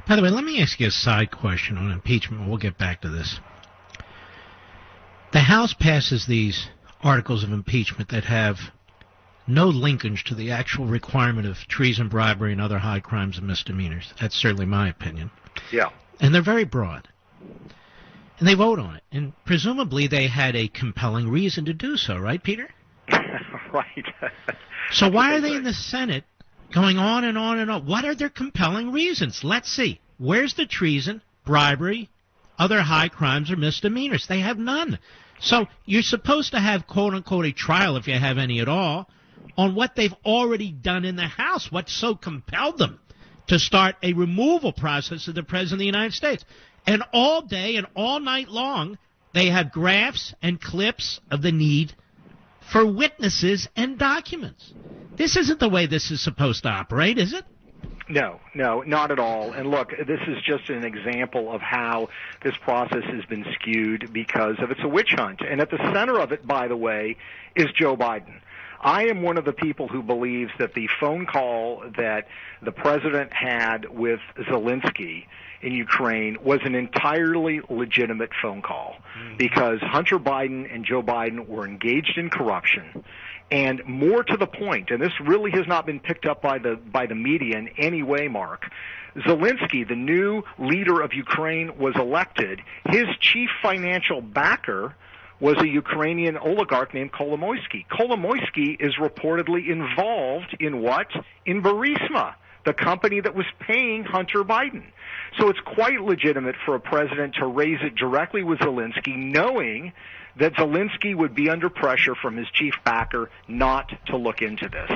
By the way, let me ask you a side question on impeachment. We'll get back to this. The House passes these articles of impeachment that have no linkage to the actual requirement of treason, bribery, and other high crimes and misdemeanors. That's certainly my opinion. Yeah. And they're very broad. And they vote on it. And presumably they had a compelling reason to do so, right, Peter? Right. So why are they in the Senate going on and on and on? What are their compelling reasons? Let's see. Where's the treason, bribery, other high crimes or misdemeanors? They have none. So you're supposed to have, quote-unquote, a trial, if you have any at all, on what they've already done in the House. What so compelled them to start a removal process of the President of the United States? And all day and all night long, they have graphs and clips of the need for witnesses and documents. This isn't the way this is supposed to operate, is it? No, not at all. And look, this is just an example of how this process has been skewed because of it's a witch hunt. And at the center of it, by the way, is Joe Biden. I am one of the people who believes that the phone call that the president had with Zelensky in Ukraine was an entirely legitimate phone call because Hunter Biden and Joe Biden were engaged in corruption. And more to the point, and this really has not been picked up by the media in any way, Mark, Zelensky, the new leader of Ukraine, was elected. His chief financial backer was a Ukrainian oligarch named Kolomoisky. Kolomoisky is reportedly involved in what? In Burisma, the company that was paying Hunter Biden. So it's quite legitimate for a president to raise it directly with Zelensky, knowing that Zelensky would be under pressure from his chief backer not to look into this.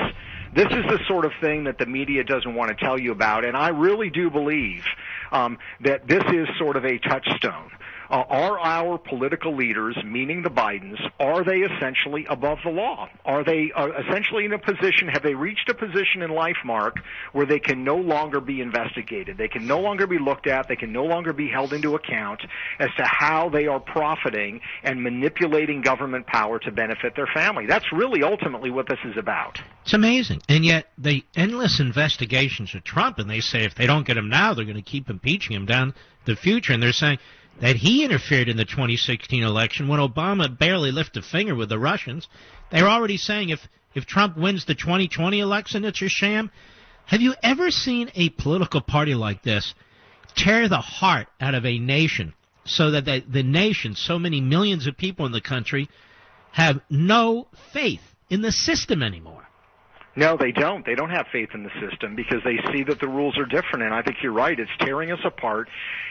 This is the sort of thing that the media doesn't want to tell you about, and I really do believe that this is sort of a touchstone. Are our political leaders, meaning the Bidens, are they essentially above the law? Are they essentially in a position, have they reached a position in life, Mark, where they can no longer be investigated? They can no longer be looked at. They can no longer be held into account as to how they are profiting and manipulating government power to benefit their family. That's really ultimately what this is about. It's amazing. And yet the endless investigations of Trump, and they say if they don't get him now, they're going to keep impeaching him down the future. And they're saying that he interfered in the 2016 election when Obama barely lifted a finger with the Russians. They're already saying if Trump wins the 2020 election, it's a sham. Have you ever seen a political party like this tear the heart out of a nation so that the nation, so many millions of people in the country, have no faith in the system anymore? No, they don't. They don't have faith in the system because they see that the rules are different. And I think you're right. It's tearing us apart.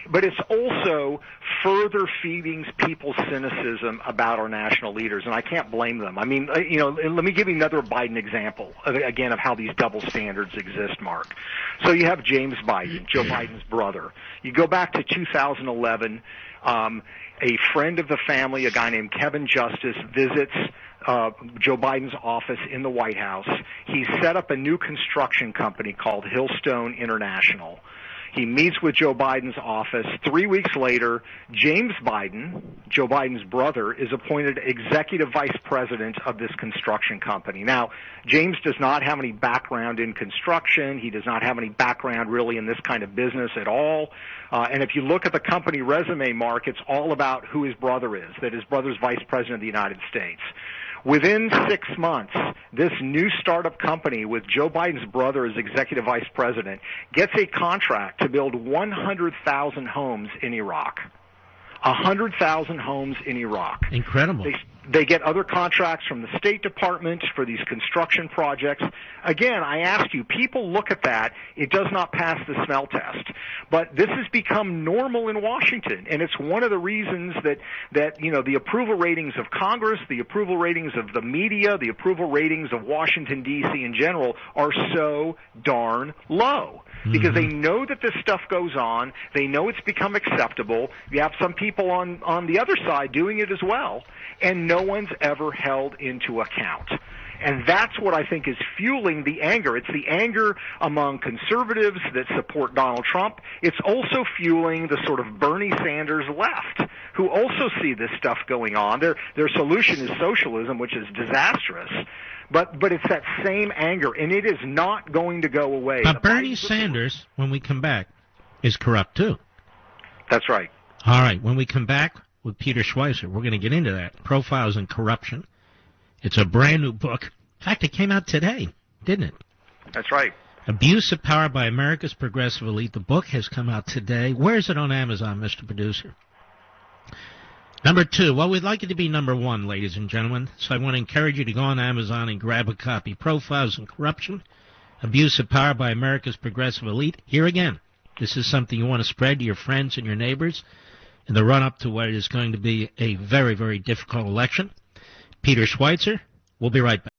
But it's also further feeding people's cynicism about our national leaders. And I can't blame them. I mean, let me give you another Biden example, again, of how these double standards exist, Mark. So you have James Biden, Joe Biden's brother. You go back to 2011, a friend of the family, a guy named Kevin Justice, visits Joe Biden's office in the White House. He set up a new construction company called Hillstone International. He meets with Joe Biden's office. 3 weeks later, James Biden, Joe Biden's brother, is appointed executive vice president of this construction company. Now, James does not have any background in construction. He does not have any background really in this kind of business at all. And if you look at the company resume, Mark, it's all about who his brother is, that his brother's vice president of the United States. Within 6 months, this new startup company with Joe Biden's brother as executive vice president gets a contract to build 100,000 homes in Iraq. 100,000 homes in Iraq. Incredible. They get other contracts from the State Department for these construction projects. Again, I ask you, people look at that. It does not pass the smell test. But this has become normal in Washington, and it's one of the reasons that the approval ratings of Congress, the approval ratings of the media, the approval ratings of Washington, D.C. in general are so darn low. Because they know that this stuff goes on. They know it's become acceptable. You have some people on the other side doing it as well, and no one's ever held into account. And that's what I think is fueling the anger. It's the anger among conservatives that support Donald Trump. It's also fueling the sort of Bernie Sanders left, who also see this stuff going on. Their solution is socialism, which is disastrous. But it's that same anger, and it is not going to go away. But Bernie Sanders, when we come back, is corrupt too. That's right. All right, when we come back with Peter Schweizer, we're going to get into that. Profiles in Corruption. It's a brand new book. In fact, it came out today, didn't it? That's right. Abuse of Power by America's Progressive Elite. The book has come out today. Where is it on Amazon, Mr. Producer? Number 2. Well, we'd like it to be number 1, ladies and gentlemen. So I want to encourage you to go on Amazon and grab a copy. Profiles in Corruption. Abuse of Power by America's Progressive Elite. Here again, this is something you want to spread to your friends and your neighbors in the run-up to what is going to be a very, very difficult election. Peter Schweizer. We'll be right back.